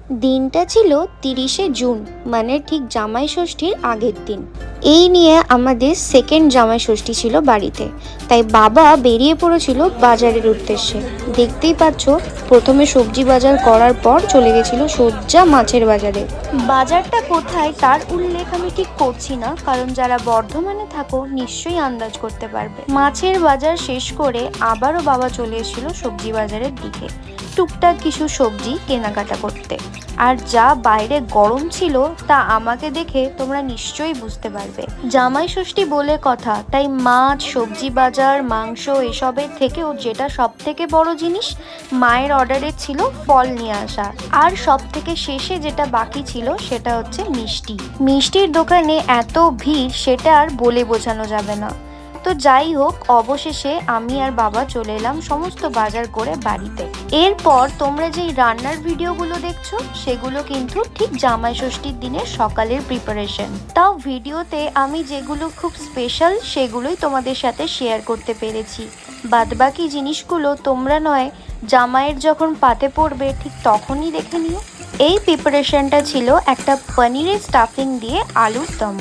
দিনটা ছিল 30শে জুন, মানে ঠিক জামাই ষষ্ঠীর আগের দিন। এই নিয়ে আমাদের সেকেন্ড জামাই ষষ্ঠী ছিল বাড়িতে, তাই বাবা বেরিয়ে পড়েছিল বাজারের উদ্দেশ্যে। দেখতেই পাচ্ছ, প্রথমে সবজি বাজার করার পর চলে গেছিল সোজা মাছের বাজারে। বাজারটা কোথায় তার উল্লেখ আমি ঠিক করছি না, কারণ যারা বর্ধমানে থাকো নিশ্চয়ই আন্দাজ করতে পারবে। মাছের বাজার শেষ করে আবারও বাবা চলে এসেছিল সবজি বাজারের দিকে, টুকটাক কিছু সবজি কেনাকাটা করতে। আর যা বাইরে গরম ছিল তা আমাকে দেখে তোমরা নিশ্চয়ই বুঝতে পারবে। জামাই ষষ্ঠী বলে কথা, তাই মাছ, সবজি বাজার, মাংস এসবের থেকেও যেটা সব থেকে বড় জিনিস, মায়ের অর্ডারে ছিল ফল নিয়ে আসা। আর সব থেকে শেষে যেটা বাকি ছিল সেটা হচ্ছে মিষ্টি। মিষ্টির দোকানে এত ভিড় সেটা আর বলে বোঝানো যাবে না। তো যাই হোক, অবশেষে আমি আর বাবা চলে এলাম সমস্ত বাজার করে বাড়িতে। এরপর তোমরা যেই রান্নার ভিডিওগুলো দেখছো সেগুলো কিন্তু ঠিক জামাই ষষ্ঠীর দিনের সকালের প্রিপারেশন। তাও ভিডিওতে আমি যেগুলো খুব স্পেশাল সেগুলোই তোমাদের সাথে শেয়ার করতে পেরেছি। বাদবাকি জিনিসগুলো তোমরা নয় জামাইয়ের যখন পাতে পড়বে ঠিক তখনই দেখে নিও। এই প্রিপারেশনটা ছিল একটা পনিরের স্টাফিং দিয়ে আলুর দম।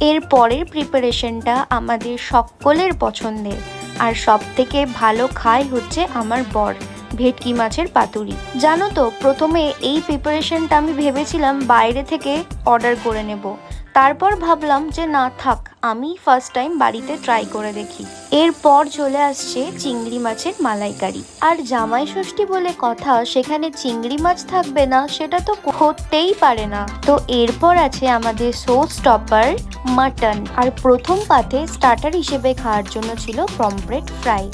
এর পরের প্রিপারেশনটা আমাদের সকলের পছন্দের, আর সব থেকে ভালো খায় হচ্ছে আমার বর, ভেটকি মাছের পাতুরি। জানো তো, প্রথমে এই প্রিপারেশনটা আমি ভেবেছিলাম বাইরে থেকে অর্ডার করে নেব, তারপর ভাবলাম যে না থাক, আমি ফার্স্ট টাইম বাড়িতে ট্রাই করে দেখি। এরপর চলে আসছে চিংড়ি মাছের মালাইকারি। আর জামাই ষষ্ঠী বলে কথা, সেখানে চিংড়ি মাছ থাকবে না সেটা তো হতেই পারে না। তো এরপর আছে আমাদের শো স্টপার মাটন, আর প্রথম পাতে স্টার্টার হিসেবে খাওয়ার জন্য ছিল পমফ্রেট ফ্রাই।